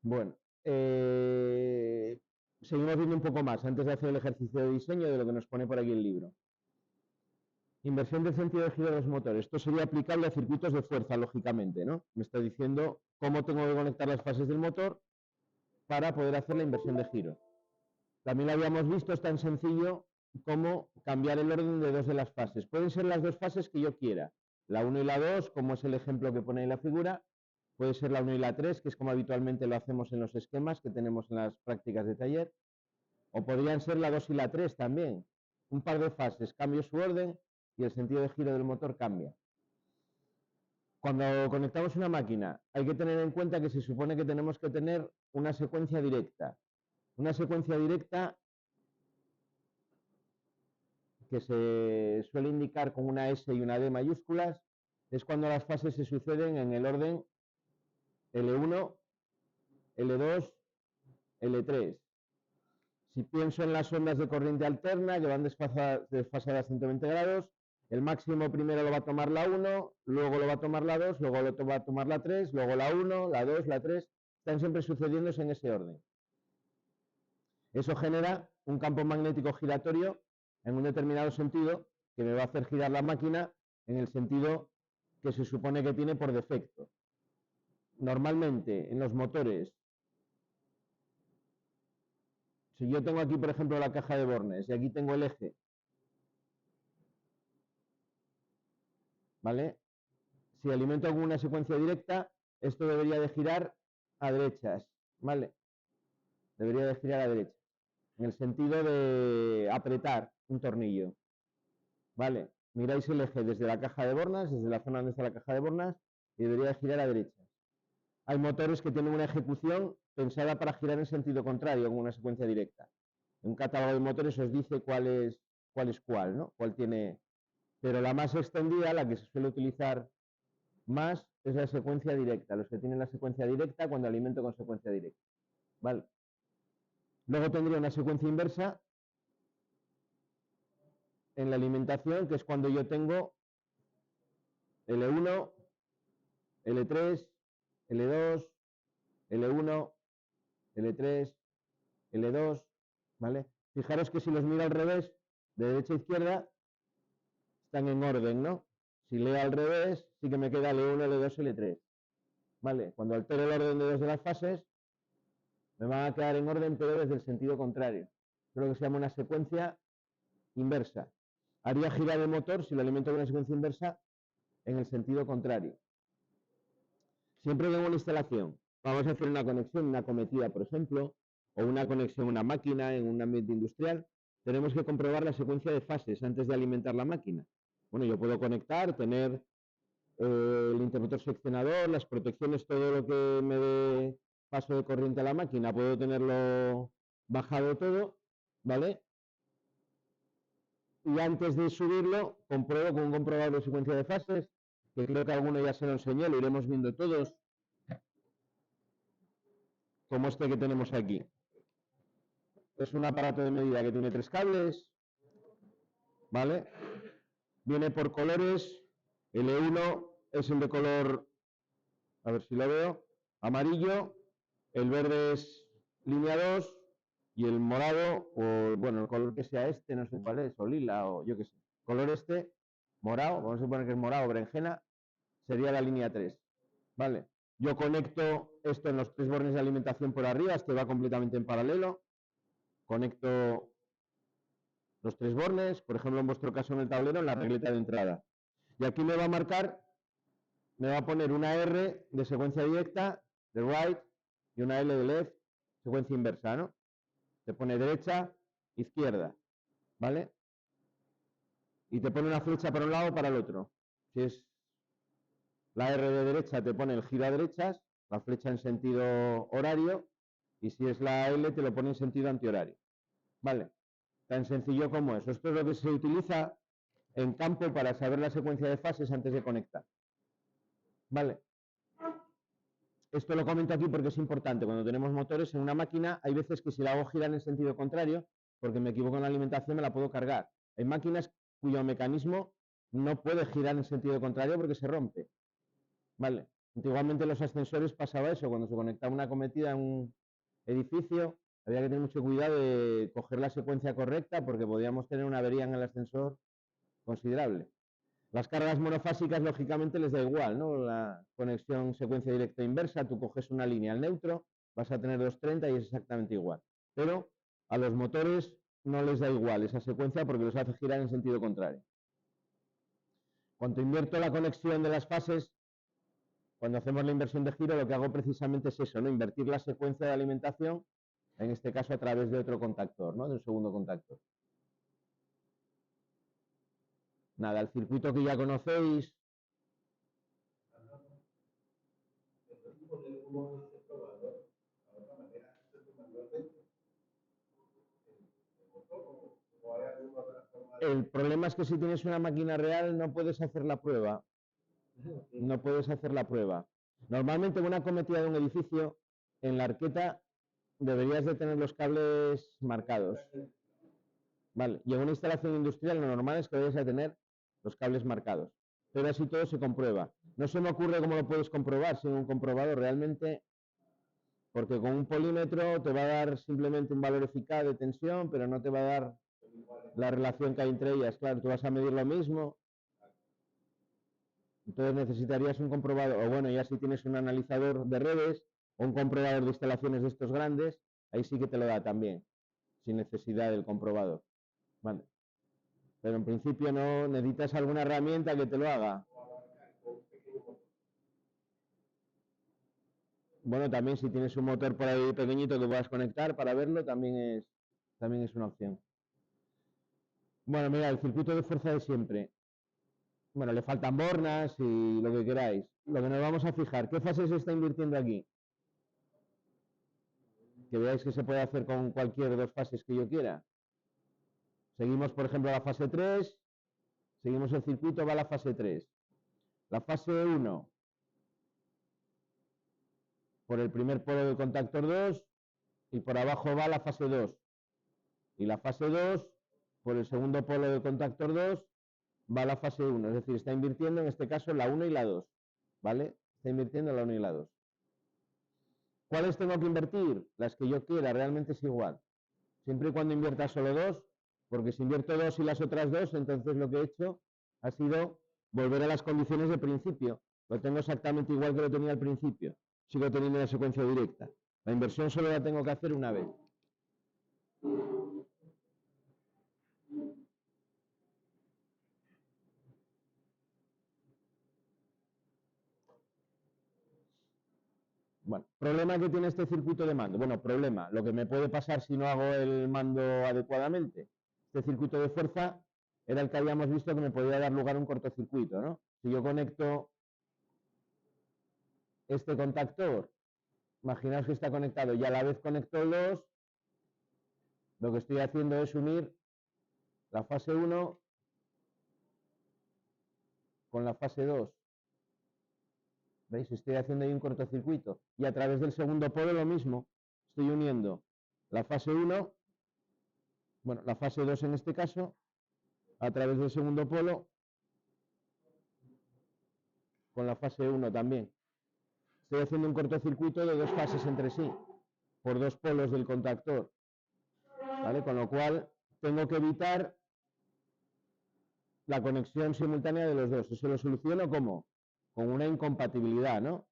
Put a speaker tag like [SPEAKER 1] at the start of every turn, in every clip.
[SPEAKER 1] Bueno, seguimos viendo un poco más antes de hacer el ejercicio de diseño de lo que nos pone por aquí el libro. Inversión del sentido de giro de los motores. Esto sería aplicable a circuitos de fuerza, lógicamente, ¿no? Me está diciendo cómo tengo que conectar las fases del motor para poder hacer la inversión de giro. También lo habíamos visto, es tan sencillo como cambiar el orden de dos de las fases. Pueden ser las dos fases que yo quiera, la 1 y la 2, como es el ejemplo que pone en la figura, puede ser la 1 y la 3, que es como habitualmente lo hacemos en los esquemas que tenemos en las prácticas de taller, o podrían ser la 2 y la 3 también. Un par de fases, cambio su orden y el sentido de giro del motor cambia. Cuando conectamos una máquina, hay que tener en cuenta que se supone que tenemos que tener una secuencia directa. Una secuencia directa que se suele indicar con una S y una D mayúsculas, es cuando las fases se suceden en el orden L1, L2, L3. Si pienso en las ondas de corriente alterna que van desfasadas 120 grados, el máximo primero lo va a tomar la 1, luego lo va a tomar la 2, luego lo va a tomar la 3, luego la 1, la 2, la 3, están siempre sucediéndose en ese orden. Eso genera un campo magnético giratorio en un determinado sentido que me va a hacer girar la máquina en el sentido que se supone que tiene por defecto. Normalmente en los motores, si yo tengo aquí por ejemplo la caja de bornes y aquí tengo el eje, ¿vale? Si alimento con una secuencia directa, esto debería de girar a derechas, ¿vale? Debería de girar a derechas, en el sentido de apretar un tornillo, ¿vale? Miráis el eje desde la caja de bornas, desde la zona donde está la caja de bornas, y debería de girar a derechas. Hay motores que tienen una ejecución pensada para girar en sentido contrario, con una secuencia directa. En un catálogo de motores os dice cuál es cuál, ¿no? Cuál tiene... Pero la más extendida, la que se suele utilizar más, es la secuencia directa. Los que tienen la secuencia directa cuando alimento con secuencia directa. ¿Vale? Luego tendría una secuencia inversa en la alimentación, que es cuando yo tengo L1, L3, L2, L1, L3, L2, ¿vale? Fijaros que si los miro al revés, de derecha a izquierda, están en orden, ¿no? Si leo al revés, sí que me queda L1, L2, L3. ¿Vale? Cuando altero el orden de dos de las fases, me van a quedar en orden, pero desde el sentido contrario. Creo que se llama una secuencia inversa. Haría girar el motor si lo alimento con una secuencia inversa en el sentido contrario. Siempre que en una instalación vamos a hacer una conexión, una cometida, por ejemplo, o una conexión a una máquina en un ambiente industrial, tenemos que comprobar la secuencia de fases antes de alimentar la máquina. Bueno, yo puedo conectar, tener el interruptor seccionador, las protecciones, todo lo que me dé paso de corriente a la máquina, puedo tenerlo bajado todo, ¿vale? Y antes de subirlo, compruebo con un comprobador de secuencia de fases, que creo que alguno ya se lo enseñé, lo iremos viendo todos, como este que tenemos aquí. Es un aparato de medida que tiene 3 cables, ¿vale? Viene por colores, L1 es el de color, a ver si lo veo, amarillo, el verde es línea 2 y el morado, o bueno, el color que sea este, no sé cuál es, o lila, o yo qué sé. Color este, morado, vamos a suponer que es morado o berenjena, sería la línea 3, ¿vale? Yo conecto esto en los 3 bornes de alimentación por arriba, este va completamente en paralelo, conecto los 3 bornes, por ejemplo en vuestro caso en el tablero, en la regleta de entrada. Y aquí me va a marcar, me va a poner una R de secuencia directa, de right, y una L de left, secuencia inversa, ¿no? Te pone derecha, izquierda, ¿vale? Y te pone una flecha para un lado o para el otro. Si es la R de derecha, te pone el giro a derechas, la flecha en sentido horario, y si es la L, te lo pone en sentido antihorario. ¿Vale? Tan sencillo como eso. Esto es lo que se utiliza en campo para saber la secuencia de fases antes de conectar. ¿Vale? Esto lo comento aquí porque es importante. Cuando tenemos motores en una máquina, hay veces que si la hago girar en el sentido contrario, porque me equivoco en la alimentación, me la puedo cargar. Hay máquinas cuyo mecanismo no puede girar en sentido contrario porque se rompe. ¿Vale? Antiguamente los ascensores pasaba eso, cuando se conectaba una cometida en un edificio, había que tener mucho cuidado de coger la secuencia correcta porque podíamos tener una avería en el ascensor considerable. Las cargas monofásicas, lógicamente, les da igual, ¿no? La conexión secuencia directa inversa, tú coges una línea al neutro, vas a tener 230 y es exactamente igual. Pero a los motores no les da igual esa secuencia porque los hace girar en sentido contrario. Cuando invierto la conexión de las fases, cuando hacemos la inversión de giro, lo que hago precisamente es eso, ¿no? Invertir la secuencia de alimentación, en este caso a través de otro contactor, ¿no? De un segundo contactor. Nada, el circuito que ya conocéis. El problema es que si tienes una máquina real no puedes hacer la prueba. No puedes hacer la prueba. Normalmente en una cometida de un edificio, en la arqueta deberías de tener los cables marcados. Vale, y en una instalación industrial lo normal es que debes de tener los cables marcados. Pero así todo se comprueba. No se me ocurre cómo lo puedes comprobar sin un comprobador realmente, porque con un polímetro te va a dar simplemente un valor eficaz de tensión, pero no te va a dar la relación que hay entre ellas. Claro, tú vas a medir lo mismo. Entonces necesitarías un comprobador, o bueno, ya si tienes un analizador de redes o un comprobador de instalaciones de estos grandes, ahí sí que te lo da también, sin necesidad del comprobador. Vale. Pero en principio no necesitas alguna herramienta que te lo haga. Bueno, también si tienes un motor por ahí pequeñito que puedas conectar para verlo, también es una opción. Bueno, mira, el circuito de fuerza de siempre. Bueno, le faltan bornas y lo que queráis. Lo que nos vamos a fijar, ¿qué fase se está invirtiendo aquí? Que veáis que se puede hacer con cualquier de dos fases que yo quiera. Seguimos, por ejemplo, la fase 3, seguimos el circuito, va a la fase 3. La fase 1, por el primer polo del contactor 2, y por abajo va la fase 2. Y la fase 2, por el segundo polo del contactor 2, va a la fase 1. Es decir, está invirtiendo en este caso la 1 y la 2. ¿Vale? Está invirtiendo la 1 y la 2. ¿Cuáles tengo que invertir? Las que yo quiera, realmente es igual. Siempre y cuando invierta solo 2, porque si invierto 2 y las otras 2, entonces lo que he hecho ha sido volver a las condiciones de principio. Lo tengo exactamente igual que lo tenía al principio. Sigo teniendo una secuencia directa. La inversión solo la tengo que hacer una vez. Bueno, problema que tiene este circuito de mando. Bueno, problema, lo que me puede pasar si no hago el mando adecuadamente. Este circuito de fuerza era el que habíamos visto que me podía dar lugar a un cortocircuito, ¿no? Si yo conecto este contactor, imaginaos que está conectado y a la vez conecto el 2, lo que estoy haciendo es unir la fase 1 con la fase 2. ¿Veis? Estoy haciendo ahí un cortocircuito. Y a través del segundo polo lo mismo. Estoy uniendo la fase 1, bueno, la fase 2 en este caso, a través del segundo polo, con la fase 1 también. Estoy haciendo un cortocircuito de dos fases entre sí, por dos polos del contactor. ¿Vale? Con lo cual, tengo que evitar la conexión simultánea de los dos. ¿Eso lo soluciono cómo? Con una incompatibilidad, ¿no?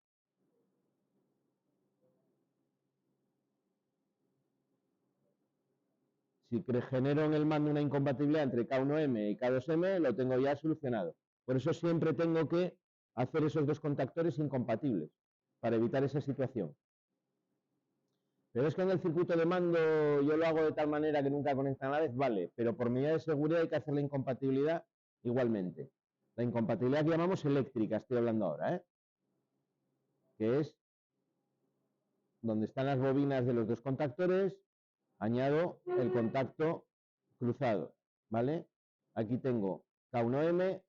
[SPEAKER 1] Si genero en el mando una incompatibilidad entre K1M y K2M, lo tengo ya solucionado. Por eso siempre tengo que hacer esos dos contactores incompatibles, para evitar esa situación. Pero es que en el circuito de mando yo lo hago de tal manera que nunca conectan a la vez, vale, pero por medida de seguridad hay que hacer la incompatibilidad igualmente. La incompatibilidad que llamamos eléctrica, estoy hablando ahora, que es donde están las bobinas de los dos contactores, añado el contacto cruzado, ¿vale? Aquí tengo K1M,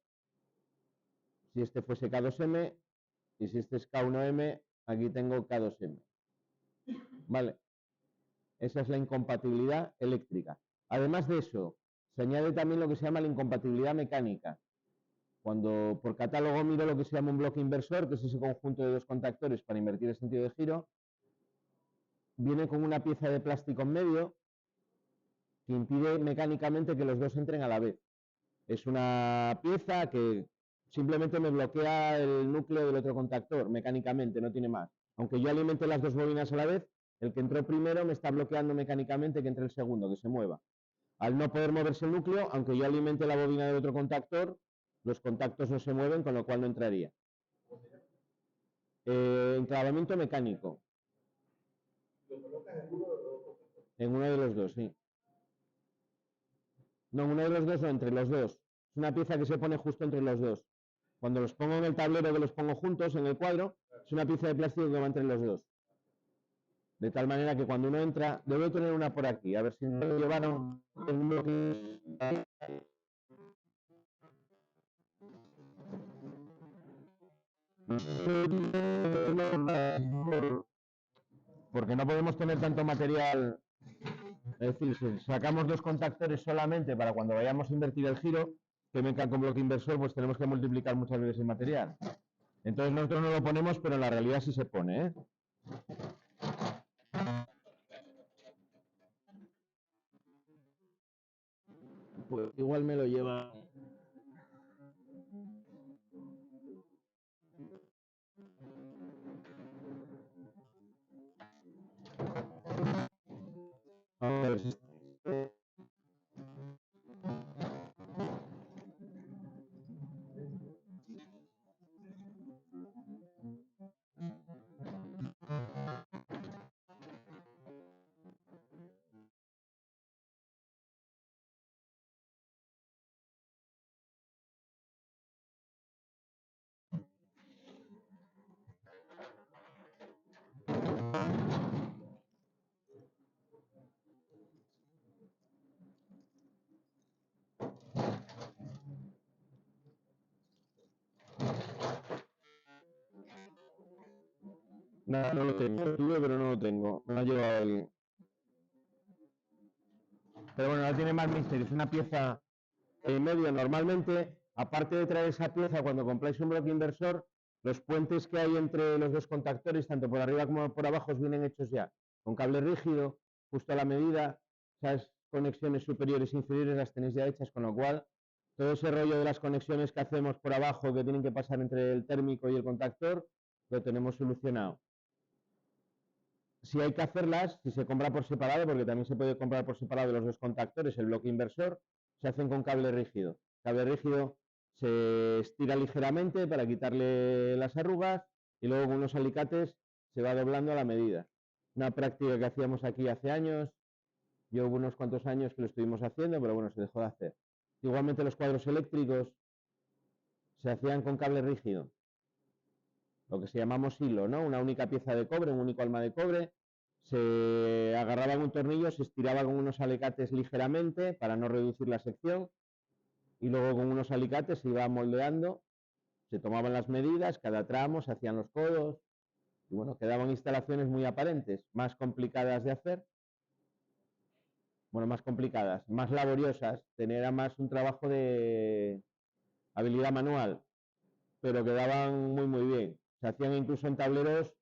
[SPEAKER 1] si este fuese K2M, y si este es K1M, aquí tengo K2M. ¿Vale? Esa es la incompatibilidad eléctrica. Además de eso, se añade también lo que se llama la incompatibilidad mecánica. Cuando por catálogo miro lo que se llama un bloque inversor, que es ese conjunto de dos contactores para invertir el sentido de giro, viene con una pieza de plástico en medio que impide mecánicamente que los dos entren a la vez. Es una pieza que simplemente me bloquea el núcleo del otro contactor mecánicamente, no tiene más. Aunque yo alimente las dos bobinas a la vez, el que entró primero me está bloqueando mecánicamente que entre el segundo, que se mueva. Al no poder moverse el núcleo, aunque yo alimente la bobina del otro contactor, los contactos no se mueven, con lo cual no entraría. Enclavamiento mecánico. En uno de los dos, sí. No, en uno de los dos o entre los dos. Es una pieza que se pone justo entre los dos. Cuando los pongo en el tablero, que los pongo juntos en el cuadro, es una pieza de plástico que va entre los dos. De tal manera que cuando uno entra, debo tener una por aquí, a ver si me lo llevaron. Porque no podemos tener tanto material. Es decir, si sacamos dos contactores solamente para cuando vayamos a invertir el giro, que venga con bloque inversor, pues tenemos que multiplicar muchas veces el material. Entonces nosotros no lo ponemos, pero en la realidad sí se pone, ¿eh? Pues igual me lo lleva. A ver. No, no lo tengo. Lo tuve, pero no lo tengo. Me lo ha llevado alguien. Pero bueno, ahora tiene más misterio. Es una pieza en medio. Normalmente, aparte de traer esa pieza, cuando compráis un bloque inversor, los puentes que hay entre los dos contactores, tanto por arriba como por abajo, vienen hechos ya. Con cable rígido, justo a la medida. Esas conexiones superiores e inferiores las tenéis ya hechas, con lo cual todo ese rollo de las conexiones que hacemos por abajo, que tienen que pasar entre el térmico y el contactor, lo tenemos solucionado. Si hay que hacerlas, si se compra por separado, porque también se puede comprar por separado de los dos contactores, el bloque inversor, se hacen con cable rígido. Cable rígido se estira ligeramente para quitarle las arrugas y luego con unos alicates se va doblando a la medida. Una práctica que hacíamos aquí hace años, yo hubo unos cuantos años que lo estuvimos haciendo, pero bueno, se dejó de hacer. Igualmente los cuadros eléctricos se hacían con cable rígido, lo que se llamamos hilo, ¿no? Una única pieza de cobre, un único alma de cobre, se agarraba en un tornillo, se estiraba con unos alicates ligeramente para no reducir la sección y luego con unos alicates se iba moldeando, se tomaban las medidas, cada tramo, se hacían los codos y bueno, quedaban instalaciones muy aparentes, más complicadas de hacer, bueno, más complicadas, más laboriosas, era más un trabajo de habilidad manual, pero quedaban muy bien. Se hacían incluso en tableros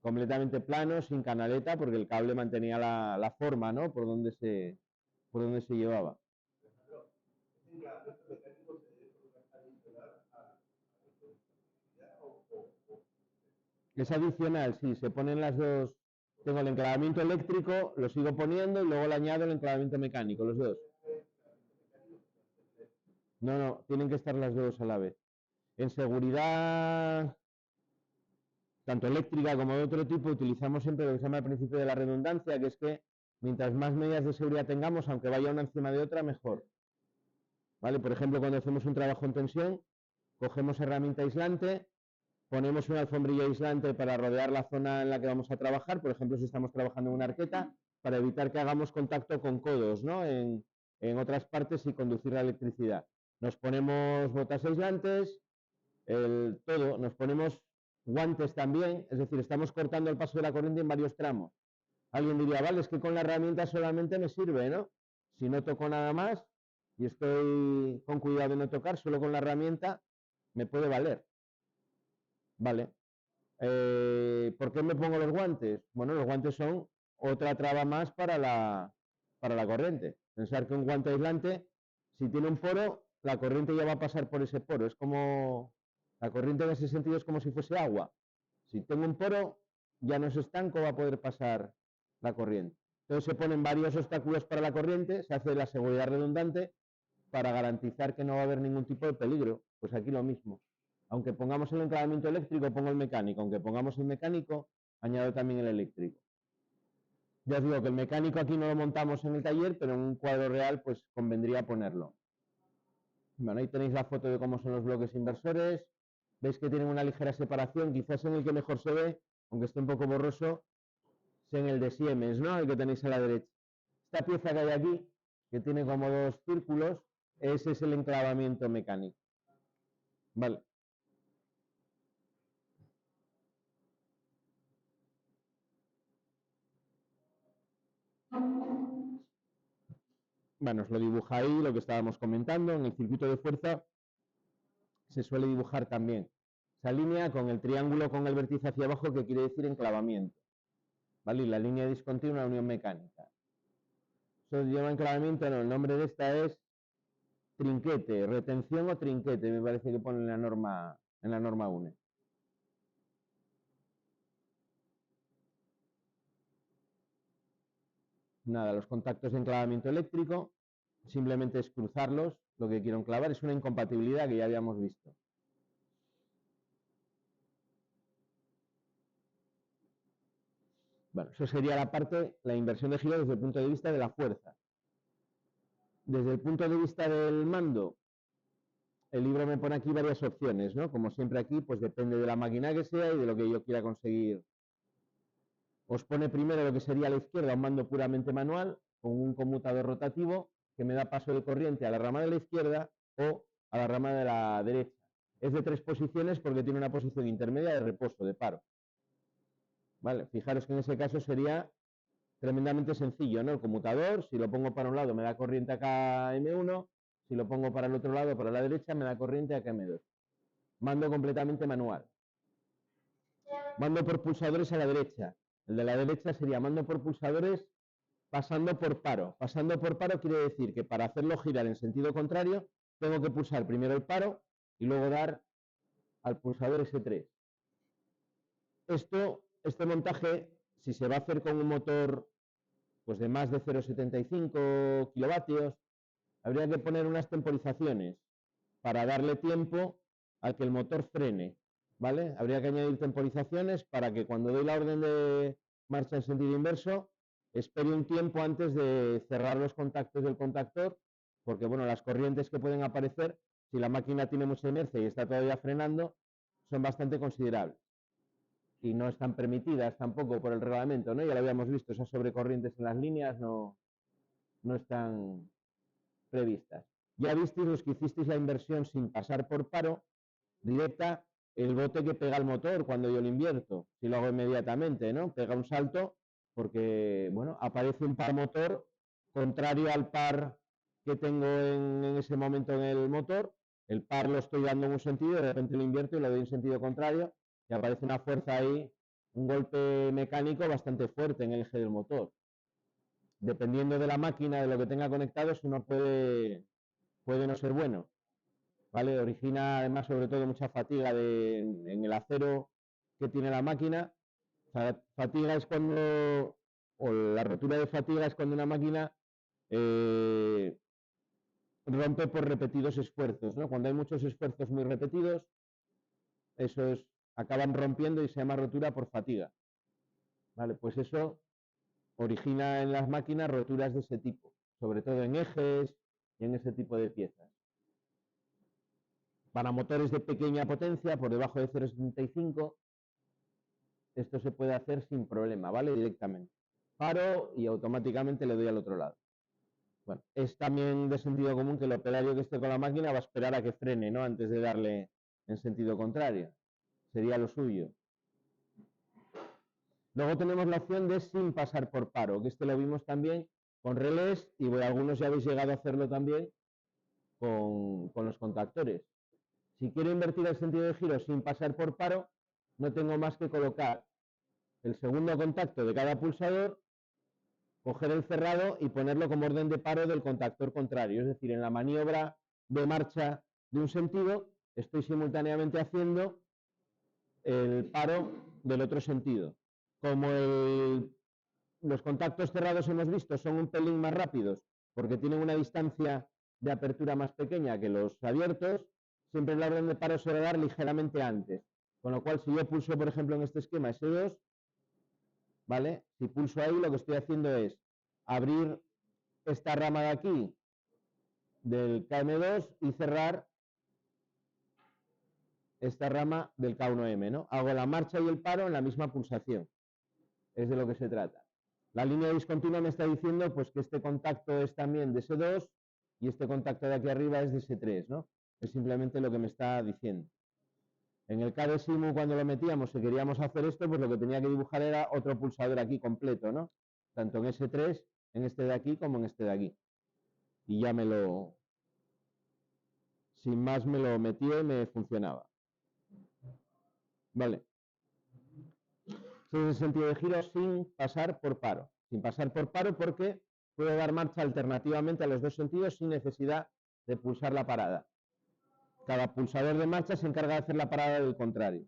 [SPEAKER 1] completamente planos, sin canaleta, porque el cable mantenía la forma, ¿no? Por donde se llevaba. Es adicional, sí, se ponen las dos. Tengo el enclavamiento eléctrico, lo sigo poniendo y luego le añado el enclavamiento mecánico, los dos. No, tienen que estar las dos a la vez. En seguridad, tanto eléctrica como de otro tipo, utilizamos siempre lo que se llama el principio de la redundancia, que es que mientras más medidas de seguridad tengamos, aunque vaya una encima de otra, mejor. ¿Vale? Por ejemplo, cuando hacemos un trabajo en tensión, cogemos herramienta aislante, ponemos una alfombrilla aislante para rodear la zona en la que vamos a trabajar, por ejemplo, si estamos trabajando en una arqueta, para evitar que hagamos contacto con codos, ¿no? en otras partes y conducir la electricidad. Nos ponemos botas aislantes, todo, nos ponemos guantes también, es decir, estamos cortando el paso de la corriente en varios tramos. Alguien diría, vale, es que con la herramienta solamente me sirve, ¿no? Si no toco nada más y estoy con cuidado de no tocar, solo con la herramienta, me puede valer. Vale. ¿Por qué me pongo los guantes? Bueno, los guantes son otra traba más para la corriente. Pensar que un guante aislante, si tiene un poro, la corriente ya va a pasar por ese poro. Es como, la corriente en ese sentido es como si fuese agua. Si tengo un poro, ya no es estanco, va a poder pasar la corriente. Entonces se ponen varios obstáculos para la corriente, se hace la seguridad redundante para garantizar que no va a haber ningún tipo de peligro. Pues aquí lo mismo. Aunque pongamos el enclavamiento eléctrico, pongo el mecánico. Aunque pongamos el mecánico, añado también el eléctrico. Ya os digo que el mecánico aquí no lo montamos en el taller, pero en un cuadro real pues convendría ponerlo. Bueno, ahí tenéis la foto de cómo son los bloques inversores. Veis que tienen una ligera separación, quizás en el que mejor se ve, aunque esté un poco borroso, es en el de Siemens, ¿no? El que tenéis a la derecha. Esta pieza que hay aquí, que tiene como dos círculos, ese es el enclavamiento mecánico. Vale. Bueno, os lo dibuja ahí lo que estábamos comentando. En el circuito de fuerza se suele dibujar también esa línea con el triángulo con el vértice hacia abajo, que quiere decir enclavamiento. ¿Vale? Y la línea discontinua, unión mecánica. Eso lleva enclavamiento, no, el nombre de esta es trinquete, retención o trinquete, me parece que pone en la norma UNE. Nada, los contactos de enclavamiento eléctrico, simplemente es cruzarlos, lo que quiero enclavar es una incompatibilidad que ya habíamos visto. Bueno, eso sería la inversión de giro desde el punto de vista de la fuerza. Desde el punto de vista del mando, el libro me pone aquí varias opciones, ¿no? Como siempre aquí, pues depende de la máquina que sea y de lo que yo quiera conseguir. Os pone primero lo que sería a la izquierda un mando puramente manual, con un conmutador rotativo que me da paso de corriente a la rama de la izquierda o a la rama de la derecha. Es de 3 posiciones porque tiene una posición intermedia de reposo, de paro. Vale, fijaros que en ese caso sería tremendamente sencillo, ¿no? El conmutador, si lo pongo para un lado me da corriente acá M1, si lo pongo para el otro lado, para la derecha, me da corriente acá M2. Mando completamente manual. Mando por pulsadores a la derecha. El de la derecha sería mando por pulsadores pasando por paro. Pasando por paro quiere decir que para hacerlo girar en sentido contrario, tengo que pulsar primero el paro y luego dar al pulsador S3. Este montaje, si se va a hacer con un motor pues de más de 0,75 kilovatios, habría que poner unas temporizaciones para darle tiempo a que el motor frene, ¿vale? Habría que añadir temporizaciones para que cuando doy la orden de marcha en sentido inverso, espere un tiempo antes de cerrar los contactos del contactor, porque bueno, las corrientes que pueden aparecer, si la máquina tiene mucha inercia y está todavía frenando, son bastante considerables. Y no están permitidas tampoco por el reglamento, ¿no? Ya lo habíamos visto, esas sobrecorrientes en las líneas no están previstas. Ya visteis los que hicisteis la inversión sin pasar por paro, directa, el bote que pega el motor cuando yo lo invierto, si lo hago inmediatamente, ¿no? Pega un salto porque, bueno, aparece un par motor contrario al par que tengo en ese momento en el motor. El par lo estoy dando en un sentido, de repente lo invierto y lo doy en sentido contrario y aparece una fuerza ahí, un golpe mecánico bastante fuerte en el eje del motor. Dependiendo de la máquina, de lo que tenga conectado, eso no puede no ser bueno. ¿Vale? Origina además sobre todo mucha fatiga en el acero que tiene la máquina. O sea, fatiga es cuando, o la rotura de fatiga es cuando una máquina rompe por repetidos esfuerzos, ¿no? Cuando hay muchos esfuerzos muy repetidos, esos acaban rompiendo y se llama rotura por fatiga. ¿Vale? Pues eso origina en las máquinas roturas de ese tipo, sobre todo en ejes y en ese tipo de piezas. Para motores de pequeña potencia, por debajo de 0,75, esto se puede hacer sin problema, ¿vale? Directamente. Paro y automáticamente le doy al otro lado. Bueno, es también de sentido común que el operario que esté con la máquina va a esperar a que frene, ¿no? Antes de darle en sentido contrario. Sería lo suyo. Luego tenemos la opción de sin pasar por paro, que este lo vimos también con relés y algunos ya habéis llegado a hacerlo también con los contactores. Si quiero invertir el sentido de giro sin pasar por paro, no tengo más que colocar el segundo contacto de cada pulsador, coger el cerrado y ponerlo como orden de paro del contactor contrario. Es decir, en la maniobra de marcha de un sentido, estoy simultáneamente haciendo el paro del otro sentido. Como los contactos cerrados hemos visto son un pelín más rápidos porque tienen una distancia de apertura más pequeña que los abiertos, siempre la orden de paro se va a dar ligeramente antes. Con lo cual, si yo pulso, por ejemplo, en este esquema S2, ¿vale? Si pulso ahí, lo que estoy haciendo es abrir esta rama de aquí del KM2 y cerrar esta rama del K1M, ¿no? Hago la marcha y el paro en la misma pulsación. Es de lo que se trata. La línea discontinua me está diciendo pues que este contacto es también de S2 y este contacto de aquí arriba es de S3, ¿no? Es simplemente lo que me está diciendo. En el K de Simu, cuando lo metíamos, si queríamos hacer esto, pues lo que tenía que dibujar era otro pulsador aquí completo, ¿no? Tanto en S3, en este de aquí, como en este de aquí. Y ya sin más me lo metí y me funcionaba. Vale. Ese es el sentido de giro sin pasar por paro. Sin pasar por paro porque puedo dar marcha alternativamente a los dos sentidos sin necesidad de pulsar la parada. Cada pulsador de marcha se encarga de hacer la parada del contrario.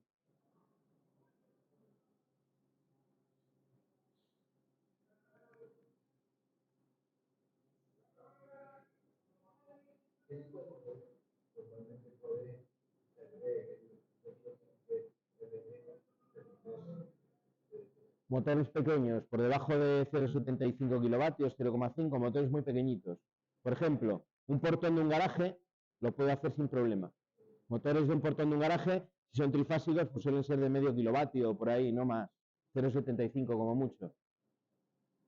[SPEAKER 1] Motores pequeños, por debajo de 0,75 kilovatios, 0,5, motores muy pequeñitos. Por ejemplo, un portón de un garaje lo puedo hacer sin problema. Motores de un portón de un garaje, si son trifásicos, pues suelen ser de medio kilovatio o por ahí, no más. 0,75 como mucho.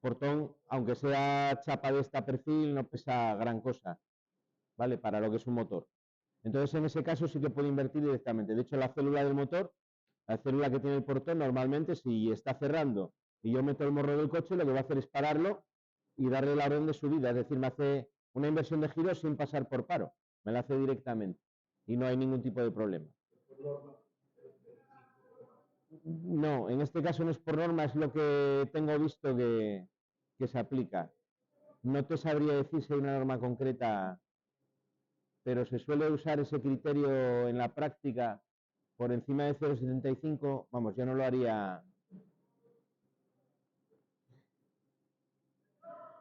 [SPEAKER 1] Portón, aunque sea chapa de esta perfil, no pesa gran cosa, ¿vale? Para lo que es un motor. Entonces, en ese caso sí que puedo invertir directamente. De hecho, la célula del motor, la célula que tiene el portón, normalmente si está cerrando y yo meto el morro del coche, lo que va a hacer es pararlo y darle la orden de subida. Es decir, me hace una inversión de giro sin pasar por paro. Me la hace directamente y no hay ningún tipo de problema. No, en este caso no es por norma, es lo que tengo visto que se aplica. No te sabría decir si hay una norma concreta, pero se suele usar ese criterio en la práctica por encima de 0,75. Vamos, yo no lo haría.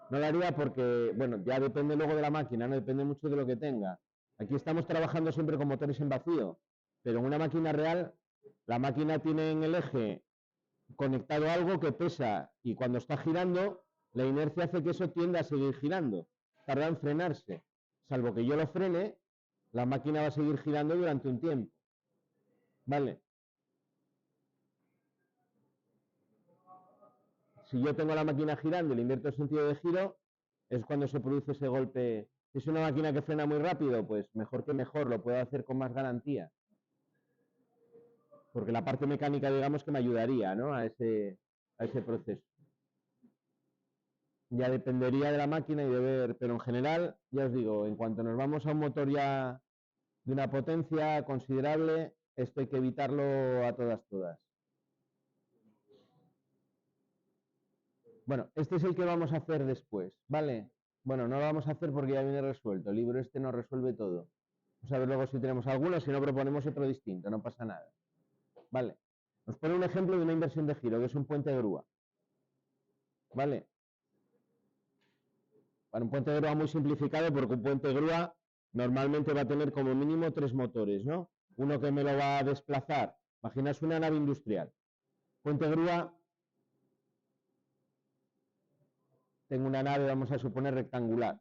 [SPEAKER 1] No lo haría porque, bueno, ya depende luego de la máquina, no depende mucho de lo que tenga. Aquí estamos trabajando siempre con motores en vacío, pero en una máquina real, la máquina tiene en el eje conectado algo que pesa y cuando está girando, la inercia hace que eso tienda a seguir girando. Tarda en frenarse. Salvo que yo lo frene, la máquina va a seguir girando durante un tiempo. ¿Vale? Si yo tengo la máquina girando y le invierto el sentido de giro, es cuando se produce ese golpe. Si es una máquina que frena muy rápido, pues mejor que mejor, lo puedo hacer con más garantía. Porque la parte mecánica, digamos, que me ayudaría, ¿no? a ese proceso. Ya dependería de la máquina y de ver, pero en general, ya os digo, en cuanto nos vamos a un motor ya de una potencia considerable, esto hay que evitarlo a todas. Bueno, este es el que vamos a hacer después, ¿vale? Bueno, no lo vamos a hacer porque ya viene resuelto. El libro este nos resuelve todo. Vamos a ver luego si tenemos alguno, si no proponemos otro distinto, no pasa nada. Vale. Nos pone un ejemplo de una inversión de giro, que es un puente de grúa. ¿Vale? Para un puente de grúa muy simplificado, porque un puente de grúa normalmente va a tener como mínimo 3 motores, ¿no? Uno que me lo va a desplazar. Imaginaos una nave industrial. Puente de grúa, tengo una nave, vamos a suponer, rectangular.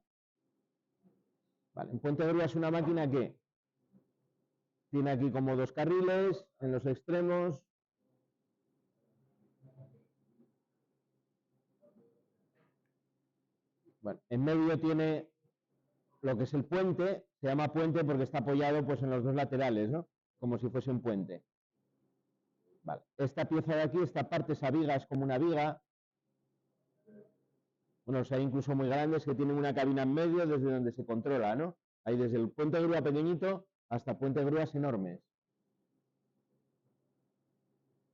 [SPEAKER 1] Vale. Un puente de grúa es una máquina que tiene aquí como 2 carriles en los extremos. Bueno, en medio tiene lo que es el puente, se llama puente porque está apoyado pues en los dos laterales, ¿no? Como si fuese un puente. Vale. Esta pieza de aquí, esta parte, esa viga, es como una viga. Bueno, o sea, incluso muy grandes que tienen una cabina en medio desde donde se controla, ¿no? Ahí desde el puente de grúa pequeñito hasta puente grúas enormes.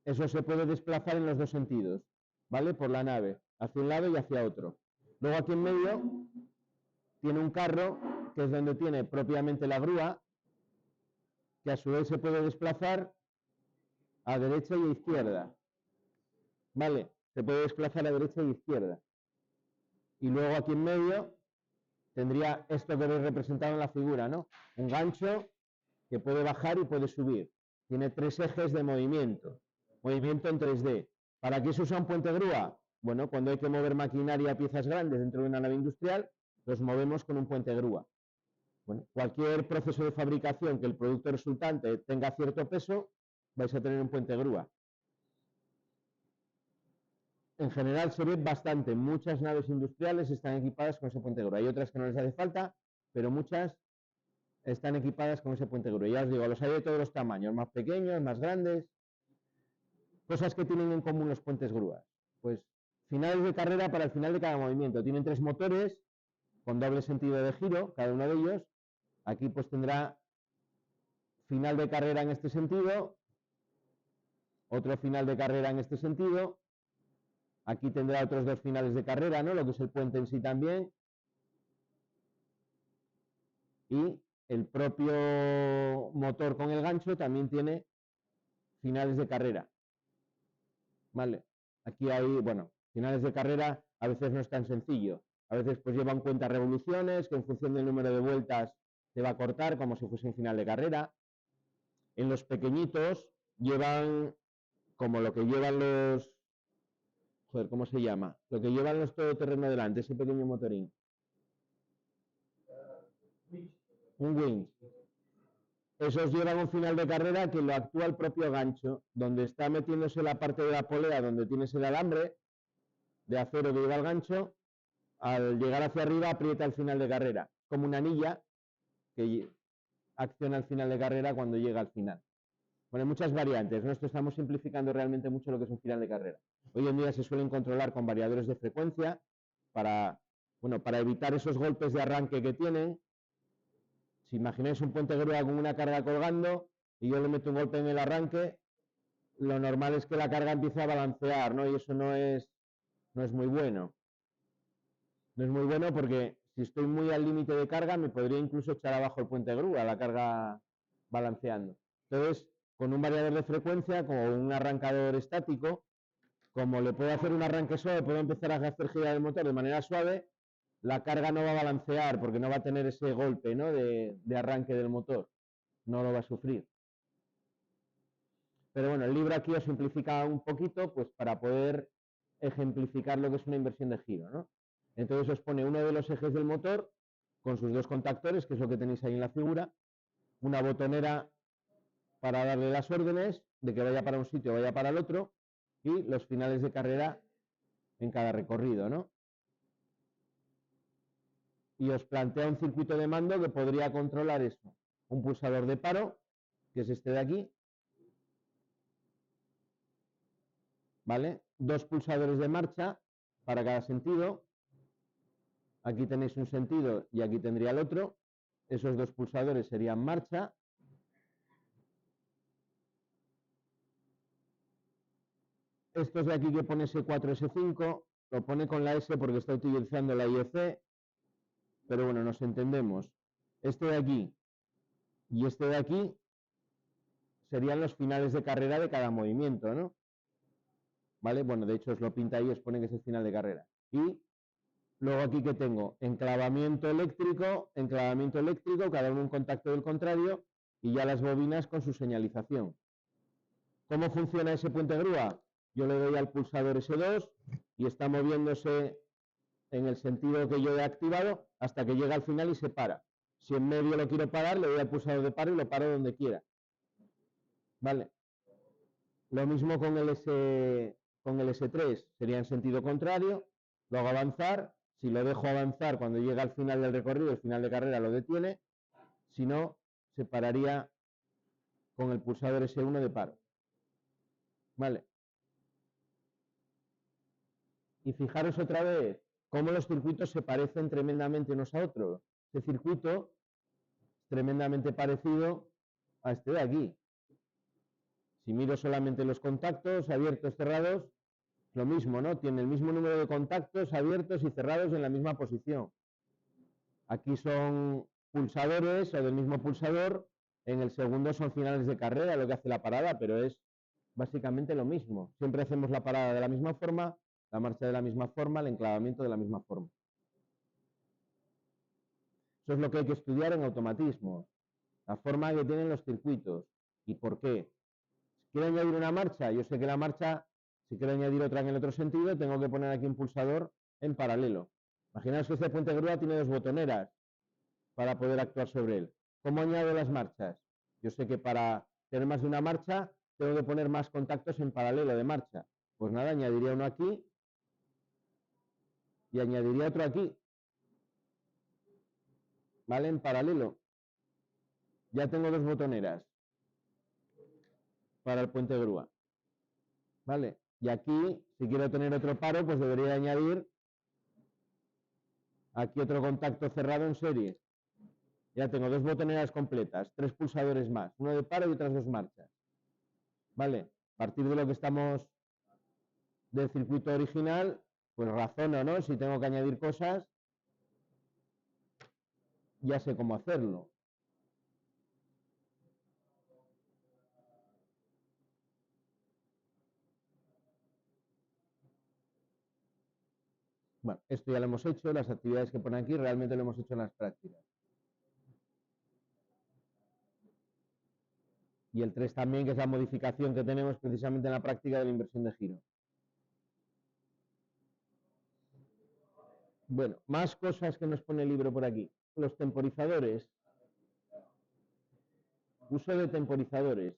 [SPEAKER 1] Eso se puede desplazar en los dos sentidos, ¿vale? Por la nave, hacia un lado y hacia otro. Luego aquí en medio tiene un carro, que es donde tiene propiamente la grúa, que a su vez se puede desplazar a derecha y a izquierda. ¿Vale? Se puede desplazar a derecha y izquierda. Y luego aquí en medio tendría esto que veis representado en la figura, ¿no? Un gancho que puede bajar y puede subir. Tiene 3 ejes de movimiento. Movimiento en 3D. ¿Para qué se usa un puente grúa? Bueno, cuando hay que mover maquinaria, piezas grandes dentro de una nave industrial, los movemos con un puente grúa. Bueno, cualquier proceso de fabricación que el producto resultante tenga cierto peso, vais a tener un puente grúa. En general se ve bastante. Muchas naves industriales están equipadas con ese puente grúa. Hay otras que no les hace falta, pero muchas están equipadas con ese puente grúa. Ya os digo, los hay de todos los tamaños, más pequeños, más grandes. Cosas que tienen en común los puentes grúas. Pues finales de carrera para el final de cada movimiento. Tienen 3 motores con doble sentido de giro, cada uno de ellos. Aquí pues tendrá final de carrera en este sentido, otro final de carrera en este sentido. Aquí tendrá otros 2 finales de carrera, ¿no? Lo que es el puente en sí también. Y el propio motor con el gancho también tiene finales de carrera. ¿Vale? Aquí hay, bueno, finales de carrera a veces no es tan sencillo. A veces pues llevan cuenta revoluciones, que en función del número de vueltas se va a cortar como si fuese un final de carrera. En los pequeñitos llevan como lo que llevan los... Joder, ¿cómo se llama? Lo que llevan los todoterreno delante, ese pequeño motorín. Un winch. Esos llevan un final de carrera que lo actúa el propio gancho, donde está metiéndose la parte de la polea donde tienes el alambre de acero que lleva el gancho. Al llegar hacia arriba aprieta el final de carrera, como una anilla que acciona el final de carrera cuando llega al final. Bueno, hay muchas variantes, ¿no? Esto estamos simplificando realmente mucho lo que es un final de carrera. Hoy en día se suelen controlar con variadores de frecuencia para, bueno, para evitar esos golpes de arranque que tienen. Si imagináis un puente grúa con una carga colgando y yo le meto un golpe en el arranque, lo normal es que la carga empiece a balancear, ¿no? Y eso no es muy bueno. No es muy bueno porque si estoy muy al límite de carga me podría incluso echar abajo el puente grúa, la carga balanceando. Entonces, con un variador de frecuencia, como un arrancador estático, como le puedo hacer un arranque suave, puedo empezar a hacer girar el motor de manera suave, la carga no va a balancear porque no va a tener ese golpe, ¿no? de arranque del motor. No lo va a sufrir. Pero bueno, el libro aquí os simplifica un poquito pues para poder ejemplificar lo que es una inversión de giro, ¿no? Entonces os pone uno de los ejes del motor con sus 2 contactores, que es lo que tenéis ahí en la figura, una botonera para darle las órdenes de que vaya para un sitio o vaya para el otro, y los finales de carrera en cada recorrido, ¿no? Y os plantea un circuito de mando que podría controlar eso. Un pulsador de paro, que es este de aquí, ¿vale? 2 pulsadores de marcha para cada sentido. Aquí tenéis un sentido y aquí tendría el otro. Esos 2 pulsadores serían marcha. Estos de aquí que pone S4, S5, lo pone con la S porque está utilizando la IEC, pero bueno, nos entendemos. Este de aquí y este de aquí serían los finales de carrera de cada movimiento, ¿no? ¿Vale? Bueno, de hecho os lo pinta ahí y os pone que es el final de carrera. Y luego aquí que tengo enclavamiento eléctrico, cada uno un contacto del contrario, y ya las bobinas con su señalización. ¿Cómo funciona ese puente grúa? Yo le doy al pulsador S2 y está moviéndose en el sentido que yo he activado hasta que llega al final y se para. Si en medio lo quiero parar, le doy al pulsador de paro y lo paro donde quiera. ¿Vale? Lo mismo con el S3, sería en sentido contrario, lo hago avanzar, si lo dejo avanzar cuando llega al final del recorrido, el final de carrera lo detiene, si no, se pararía con el pulsador S1 de paro. ¿Vale? Y fijaros otra vez cómo los circuitos se parecen tremendamente unos a otros. Este circuito es tremendamente parecido a este de aquí. Si miro solamente los contactos abiertos, cerrados, lo mismo, ¿no? Tiene el mismo número de contactos abiertos y cerrados en la misma posición. Aquí son pulsadores o del mismo pulsador, en el segundo son finales de carrera, lo que hace la parada, pero es básicamente lo mismo. Siempre hacemos la parada de la misma forma, la marcha de la misma forma, el enclavamiento de la misma forma. Eso es lo que hay que estudiar en automatismo, la forma que tienen los circuitos y por qué. Si quiero añadir una marcha, yo sé que la marcha, si quiero añadir otra en el otro sentido, tengo que poner aquí un pulsador en paralelo. Imaginaos que este puente grúa tiene 2 botoneras para poder actuar sobre él. ¿Cómo añado las marchas? Yo sé que para tener más de una marcha tengo que poner más contactos en paralelo de marcha. Pues nada, añadiría uno aquí y añadiría otro aquí. ¿Vale? En paralelo. Ya tengo 2 botoneras para el puente grúa. ¿Vale? Y aquí, si quiero tener otro paro, pues debería añadir aquí otro contacto cerrado en serie. Ya tengo 2 botoneras completas, 3 pulsadores más, uno de paro y otras 2 marchas. ¿Vale? A partir de lo que estamos del circuito original, pues razono, ¿no? Si tengo que añadir cosas, ya sé cómo hacerlo. Bueno, esto ya lo hemos hecho, las actividades que pone aquí realmente lo hemos hecho en las prácticas. Y el 3 también, que es la modificación que tenemos precisamente en la práctica de la inversión de giro. Bueno, más cosas que nos pone el libro por aquí. Los temporizadores. Uso de temporizadores.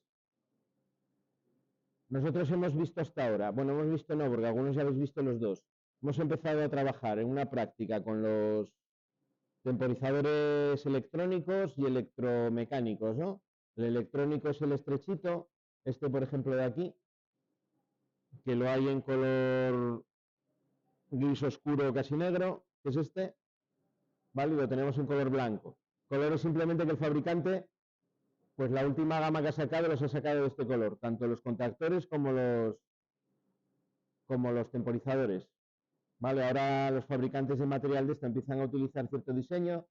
[SPEAKER 1] Nosotros hemos visto hasta ahora, bueno, hemos visto no, porque algunos ya habéis visto los dos. Hemos empezado a trabajar en una práctica con los temporizadores electrónicos y electromecánicos, ¿no? El electrónico es el estrechito, este por ejemplo de aquí, que lo hay en color gris oscuro casi negro, que es este, ¿vale? Y lo tenemos en color blanco. Color es simplemente que el fabricante, pues la última gama que ha sacado los ha sacado de este color, tanto los contactores como los temporizadores. Vale, ahora los fabricantes de material de esto empiezan a utilizar cierto diseño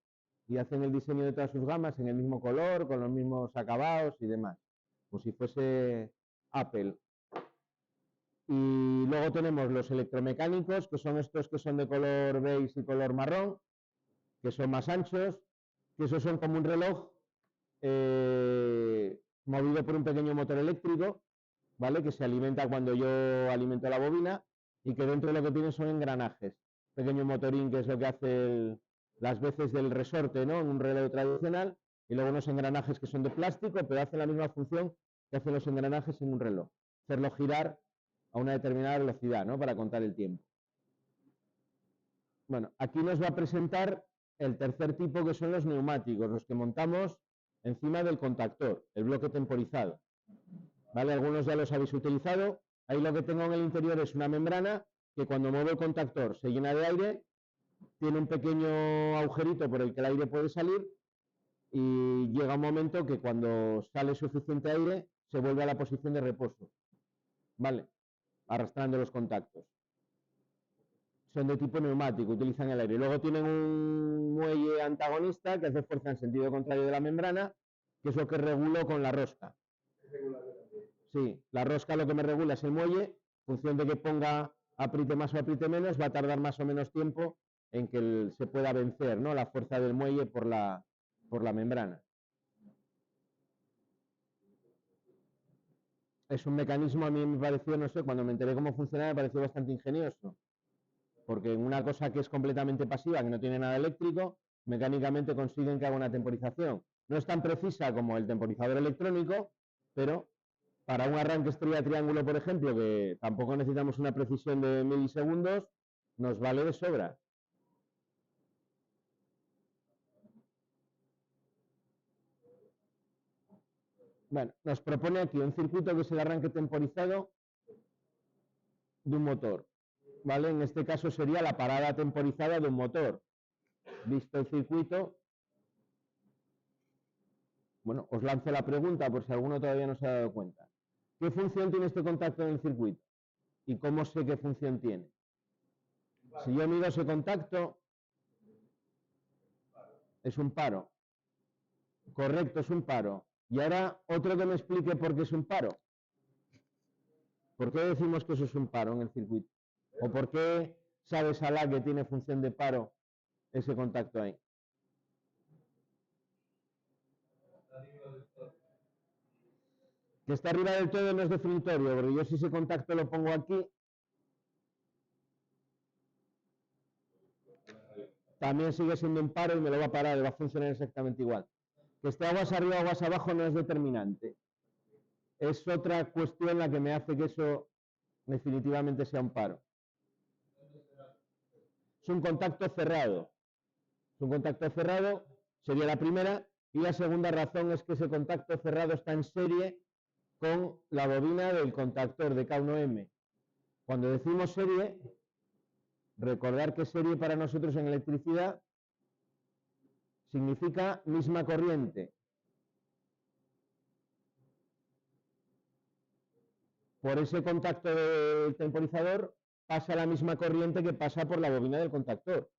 [SPEAKER 1] y hacen el diseño de todas sus gamas en el mismo color, con los mismos acabados y demás, como si fuese Apple. Y luego tenemos los electromecánicos, que son estos que son de color beige y color marrón, que son más anchos, que esos son como un reloj movido por un pequeño motor eléctrico, ¿vale? Que se alimenta cuando yo alimento la bobina y que dentro de lo que tiene son engranajes. Pequeño motorín que es lo que hace las veces del resorte, ¿no? En un reloj tradicional, y luego unos engranajes que son de plástico, pero hacen la misma función que hacen los engranajes en un reloj. Hacerlo girar a una determinada velocidad, ¿no? Para contar el tiempo. Bueno, aquí nos va a presentar el tercer tipo, que son los neumáticos, los que montamos encima del contactor, el bloque temporizado. ¿Vale? Algunos ya los habéis utilizado. Ahí lo que tengo en el interior es una membrana que cuando muevo el contactor se llena de aire, tiene un pequeño agujerito por el que el aire puede salir y llega un momento que cuando sale suficiente aire se vuelve a la posición de reposo. ¿Vale? Arrastrando los contactos. Son de tipo neumático, utilizan el aire. Luego tienen un muelle antagonista que hace fuerza en sentido contrario de la membrana, que es lo que regulo con la rosca. Sí, la rosca lo que me regula es el muelle, en función de que ponga apriete más o apriete menos, va a tardar más o menos tiempo en que se pueda vencer, ¿no? La fuerza del muelle por la membrana. Es un mecanismo, a mí me pareció, no sé, cuando me enteré cómo funcionaba, me pareció bastante ingenioso. Porque en una cosa que es completamente pasiva, que no tiene nada eléctrico, mecánicamente consiguen que haga una temporización. No es tan precisa como el temporizador electrónico, pero para un arranque estrella-triángulo, por ejemplo, que tampoco necesitamos una precisión de milisegundos, nos vale de sobra. Bueno, nos propone aquí un circuito que es el arranque temporizado de un motor. ¿Vale? En este caso sería la parada temporizada de un motor. Visto el circuito, Bueno, os lanzo la pregunta por si alguno todavía no se ha dado cuenta. ¿Qué función tiene este contacto en el circuito? ¿Y cómo sé qué función tiene? Si yo mido ese contacto, es un paro. Correcto, es un paro. Y ahora otro que me explique por qué es un paro. ¿Por qué decimos que eso es un paro en el circuito? ¿O por qué sabe Salah que tiene función de paro ese contacto ahí? Que está arriba del todo no es definitorio, porque yo si ese contacto lo pongo aquí, también sigue siendo un paro y me lo va a parar y va a funcionar exactamente igual. Que esté aguas arriba o aguas abajo no es determinante. Es otra cuestión la que me hace que eso definitivamente sea un paro. Es un contacto cerrado. Es un contacto cerrado, sería la primera, y la segunda razón es que ese contacto cerrado está en serie con la bobina del contactor de K1M. Cuando decimos serie, recordar que serie para nosotros en electricidad significa misma corriente. Por ese contacto del temporizador pasa la misma corriente que pasa por la bobina del contactor.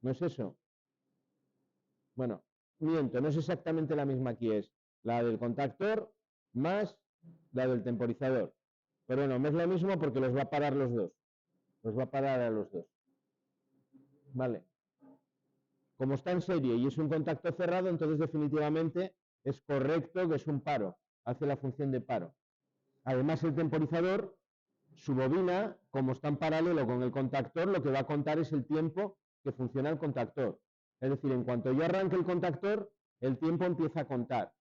[SPEAKER 1] ¿No es eso? Bueno, miento, no es exactamente la misma aquí, es la del contactor más la del temporizador. Pero bueno, no es lo mismo porque los va a parar los dos. Los va a parar a los dos. Vale. Como está en serie y es un contacto cerrado, entonces definitivamente es correcto que es un paro. Hace la función de paro. Además, el temporizador, su bobina, como está en paralelo con el contactor, lo que va a contar es el tiempo que funciona el contactor. Es decir, en cuanto yo arranque el contactor, el tiempo empieza a contar.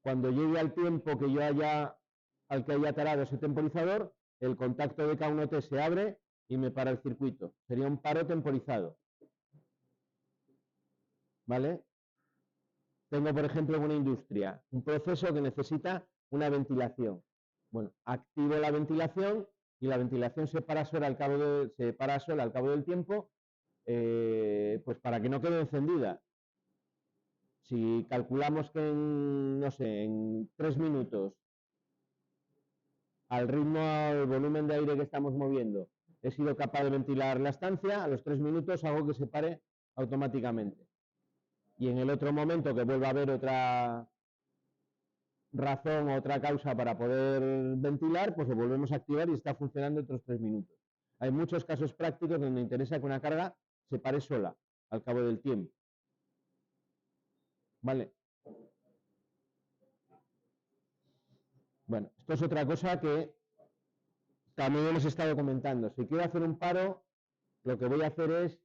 [SPEAKER 1] Cuando llegue al tiempo que yo al que haya tarado ese temporizador, el contacto de K1T se abre y me para el circuito. Sería un paro temporizado. ¿Vale? Tengo, por ejemplo, en una industria, un proceso que necesita una ventilación. Bueno, activo la ventilación y la ventilación se para sola al cabo del tiempo, pues para que no quede encendida. Si calculamos que no sé, en 3 minutos, al ritmo, al volumen de aire que estamos moviendo, he sido capaz de ventilar la estancia, a los 3 minutos hago que se pare automáticamente. Y en el otro momento que vuelva a haber otra razón o otra causa para poder ventilar, pues lo volvemos a activar y está funcionando otros 3 minutos. Hay muchos casos prácticos donde interesa que una carga se pare sola al cabo del tiempo. ¿Vale? Bueno, esto es otra cosa que también hemos estado comentando. Si quiero hacer un paro, lo que voy a hacer es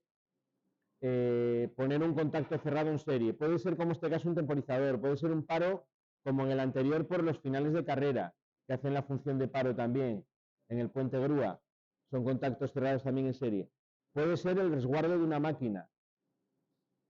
[SPEAKER 1] poner un contacto cerrado en serie. Puede ser como este caso un temporizador, puede ser un paro como en el anterior por los finales de carrera, que hacen la función de paro también, en el puente grúa. Son contactos cerrados también en serie. Puede ser el resguardo de una máquina.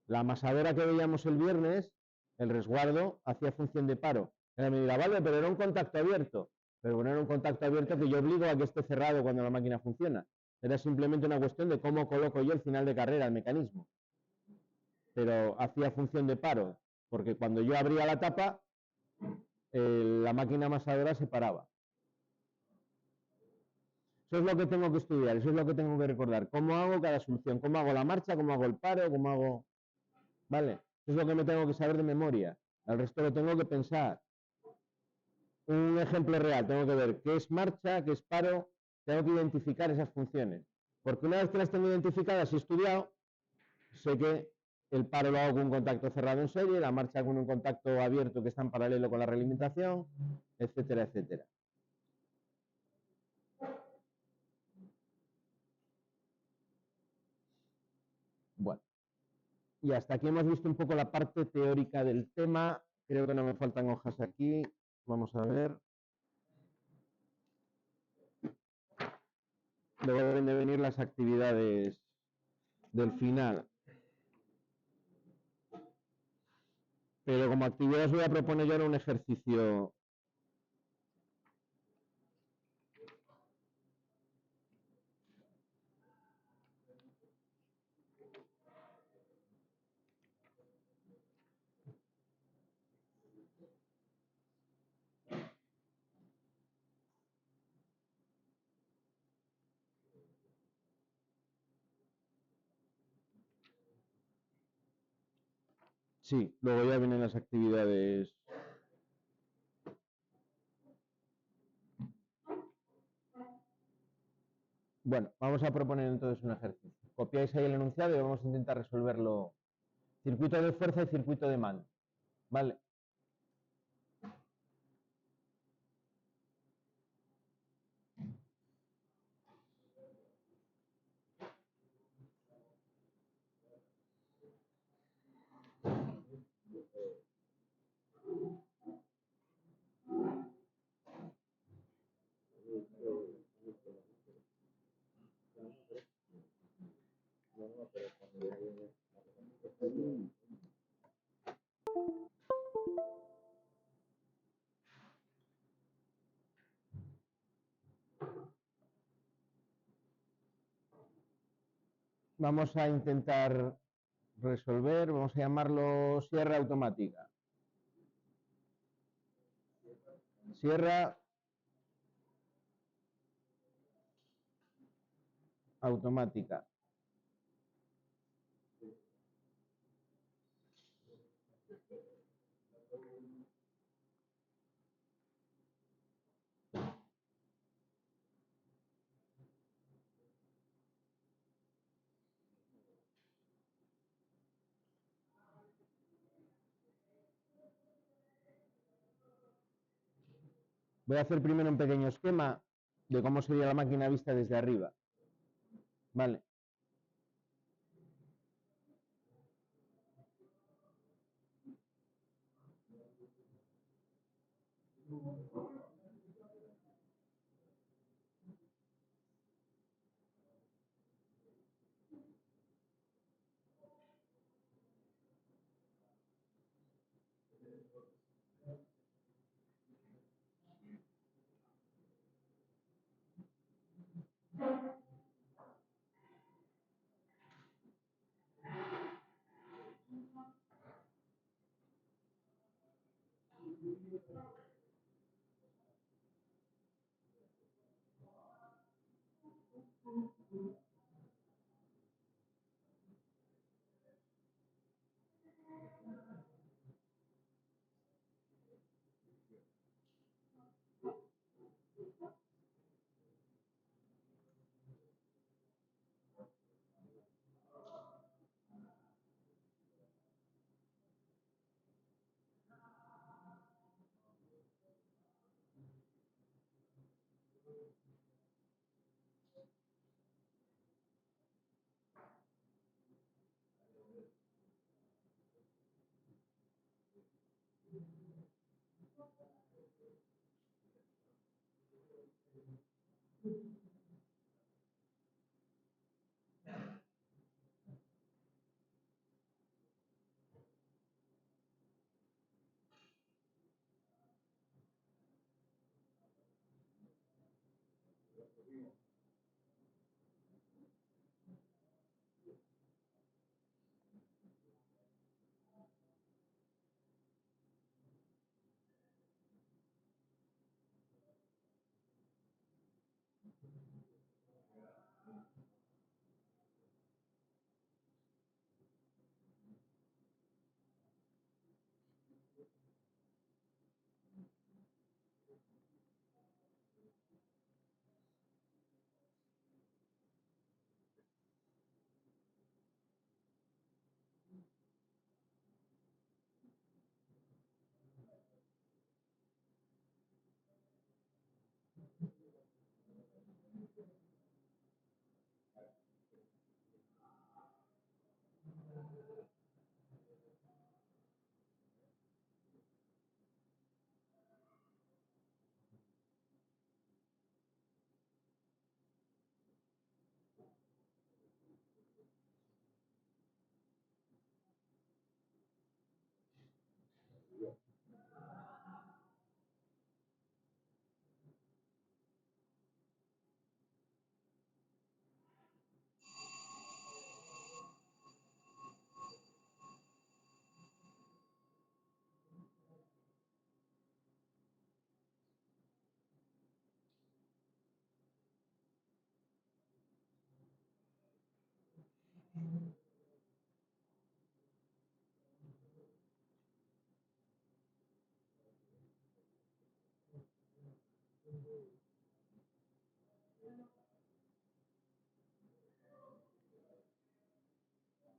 [SPEAKER 1] La amasadora que veíamos el viernes, el resguardo hacía función de paro. Ella me dirá, vale, pero era un contacto abierto. Pero bueno, era un contacto abierto que yo obligo a que esté cerrado cuando la máquina funciona. Era simplemente una cuestión de cómo coloco yo el final de carrera, el mecanismo. Pero hacía función de paro, porque cuando yo abría la tapa, la máquina amasadora se paraba. Eso es lo que tengo que estudiar, eso es lo que tengo que recordar. ¿Cómo hago cada solución? ¿Cómo hago la marcha? ¿Cómo hago el paro? ¿Cómo hago...? ¿Vale? Eso es lo que me tengo que saber de memoria. Al resto lo tengo que pensar. Un ejemplo real, tengo que ver qué es marcha, qué es paro, tengo que identificar esas funciones. Porque una vez que las tengo identificadas y estudiado, sé que el paro lo hago con un contacto cerrado en serie, la marcha con un contacto abierto que está en paralelo con la realimentación, etcétera, etcétera. Bueno, y hasta aquí hemos visto un poco la parte teórica del tema. Creo que no me faltan hojas aquí. Vamos a ver. Luego deben de venir las actividades del final. Pero como actividad os voy a proponer yo ahora un ejercicio. Sí, luego ya vienen las actividades. Bueno, vamos a proponer entonces un ejercicio. Copiáis ahí el enunciado y vamos a intentar resolverlo. Circuito de fuerza y circuito de mando. ¿Vale? Vamos a intentar resolver, vamos a llamarlo sierra automática. Sierra automática. Voy a hacer primero un pequeño esquema de cómo sería la máquina vista desde arriba. Vale.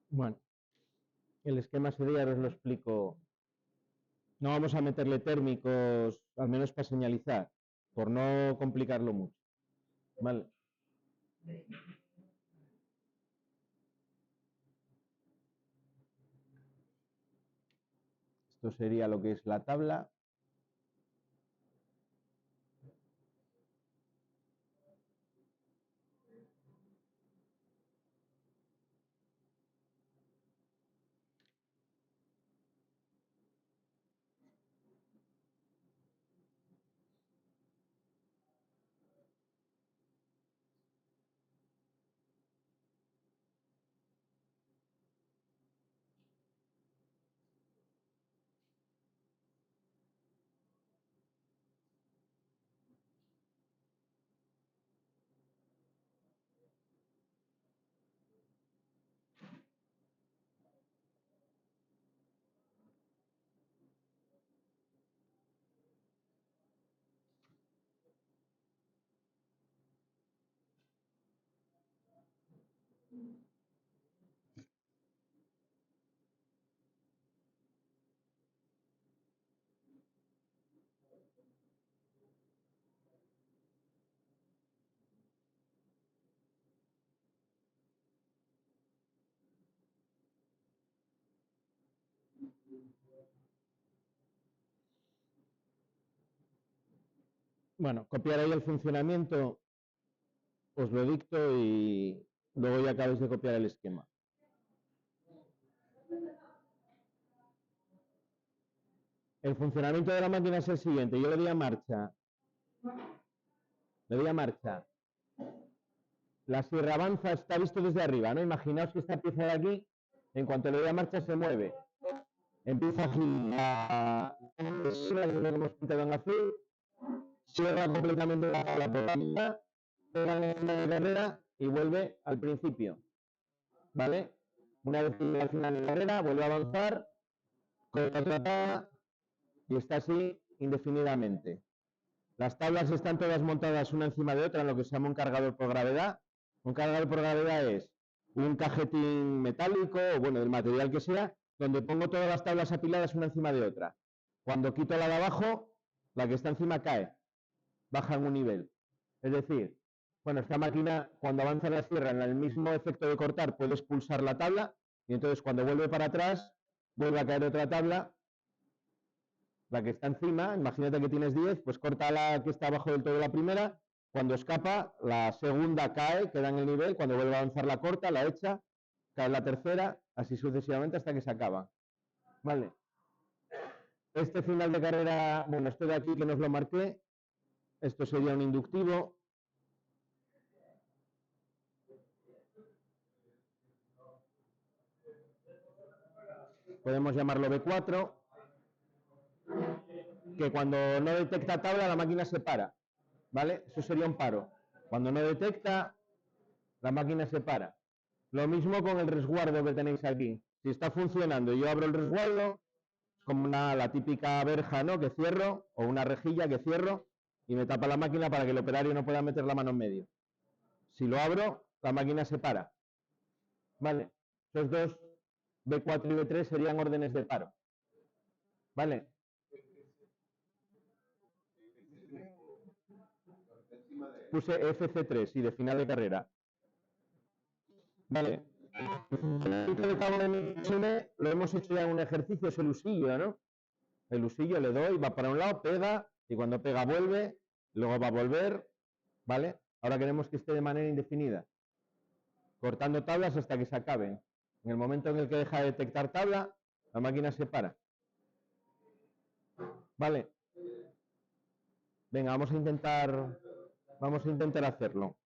[SPEAKER 1] Bueno, el esquema sería, ahora os lo explico. No vamos a meterle térmicos, al menos para señalizar, por no complicarlo mucho. Vale. Esto sería lo que es la tabla. Bueno, copiar ahí el funcionamiento, os lo dicto y luego ya acabáis de copiar el esquema. El funcionamiento de la máquina es el siguiente. Yo le doy a marcha. Le doy a marcha. La sierra avanza, está visto desde arriba, ¿no? Imaginaos que esta pieza de aquí, en cuanto le doy a marcha, se mueve. Empieza a girar. Lo hemos pintado en azul. Cierra completamente la tabla por la mitad. Pega en la carrera y vuelve al principio. ¿Vale? Una vez que llega al final de la carrera, vuelve a avanzar, corta otra tabla y está así indefinidamente. Las tablas están todas montadas una encima de otra en lo que se llama un cargador por gravedad. Un cargador por gravedad es un cajetín metálico, o bueno, del material que sea, donde pongo todas las tablas apiladas una encima de otra. Cuando quito la de abajo, la que está encima cae, baja en un nivel. Es decir, bueno, esta máquina, cuando avanza la sierra en el mismo efecto de cortar, puede expulsar la tabla, y entonces cuando vuelve para atrás, vuelve a caer otra tabla, la que está encima, imagínate que tienes 10, pues corta la que está abajo del todo la primera, cuando escapa, la segunda cae, queda en el nivel, cuando vuelve a avanzar la corta, la echa, cae la tercera, así sucesivamente hasta que se acaba. Vale. Este final de carrera, bueno, esto de aquí que nos lo marqué, esto sería un inductivo. Podemos llamarlo B4, que cuando no detecta tabla la máquina se para, ¿vale? Eso sería un paro. Cuando no detecta, la máquina se para. Lo mismo con el resguardo que tenéis aquí. Si está funcionando y yo abro el resguardo, es como la típica verja, ¿no?, que cierro, o una rejilla que cierro y me tapa la máquina para que el operario no pueda meter la mano en medio. Si lo abro, la máquina se para. ¿Vale? Esos dos, B4 y B3, serían órdenes de paro. ¿Vale? Puse FC3 y de final de carrera. Vale. Lo hemos hecho ya en un ejercicio, es el usillo, ¿no? El usillo le doy, va para un lado, pega, y cuando pega vuelve, luego va a volver, ¿vale? Ahora queremos que esté de manera indefinida, cortando tablas hasta que se acaben. En el momento en el que deja de detectar tabla, la máquina se para. ¿Vale? Venga, vamos a intentar hacerlo.